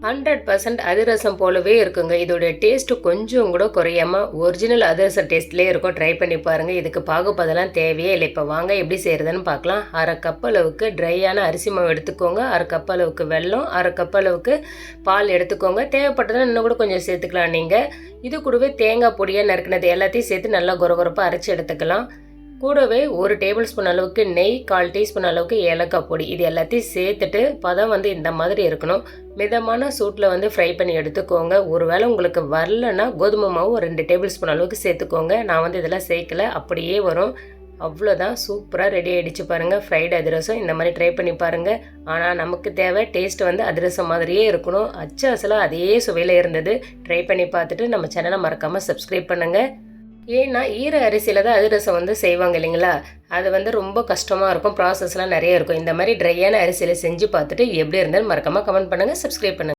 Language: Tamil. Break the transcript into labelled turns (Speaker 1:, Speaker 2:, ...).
Speaker 1: 100% அதிரசம் போலவே இருக்குங்க. இதோடைய டேஸ்ட்டு கொஞ்சம் கூட குறையாம ஒரிஜினல் அதிரசம் டேஸ்ட்லேயே இருக்கும். ட்ரை பண்ணி பாருங்கள். இதுக்கு பாகுபதெல்லாம் தேவையே இல்லை. இப்போ வாங்க எப்படி செய்கிறதுன்னு பார்க்கலாம். 1/2 கப் அளவுக்கு ட்ரையான அரிசி மாவு எடுத்துக்கோங்க. 1/2 கப் அளவுக்கு வெல்லம், 1/2 கப் அளவுக்கு பால் எடுத்துக்கோங்க. தேவைப்பட்டதுன்னா இன்னும் கூட கொஞ்சம் சேர்த்துக்கலாம் நீங்கள். இது கூடவே தேங்காய் பொடியாக நறுக்கினது எல்லாத்தையும் சேர்த்து நல்லா கொரகொரப்பாக அரைச்சி எடுத்துக்கலாம். கூடவே 1 டேபிள் ஸ்பூன் அளவுக்கு நெய், 1/4 டீஸ்பூன் அளவுக்கு ஏலக்காய் பொடி, இது எல்லாத்தையும் சேர்த்துட்டு பதம் இந்த மாதிரி இருக்கணும். மிதமான சூட்டில் ஃப்ரை பண்ணி எடுத்துக்கோங்க. ஒருவேளை உங்களுக்கு வரலன்னா கோதுமை மாவு 2 டேபிள் ஸ்பூன் அளவுக்கு சேர்த்துக்கோங்க. நான் இதெல்லாம் சேர்க்கல, அப்படியே வரும். அவ்வளோதான், சூப்பராக ரெடி ஆகிடுச்சு பாருங்கள் ஃப்ரைடு அதிரசம். இந்த மாதிரி ட்ரை பண்ணி பாருங்கள். ஆனால் நமக்கு தேவை டேஸ்ட் அதிரசம் மாதிரியே இருக்கணும். அச்சு அசலாக அதே சுவையில் இருந்தது. ட்ரை பண்ணி பார்த்துட்டு நம்ம சேனலை மறக்காமல் சப்ஸ்கிரைப் பண்ணுங்கள். ஏன்னா ஈர அரிசியில் தான் அதிரசம் செய்வாங்க இல்லைங்களா, அது ரொம்ப கஷ்டமாக இருக்கும், ப்ராசஸ்லாம் நிறைய இருக்கும். இந்த மாதிரி ட்ரையான அரிசியில் செஞ்சு பார்த்துட்டு எப்படி இருந்தாலும் மறக்காமல் கமெண்ட் பண்ணுங்கள், சப்ஸ்கிரைப் பண்ணுங்கள்.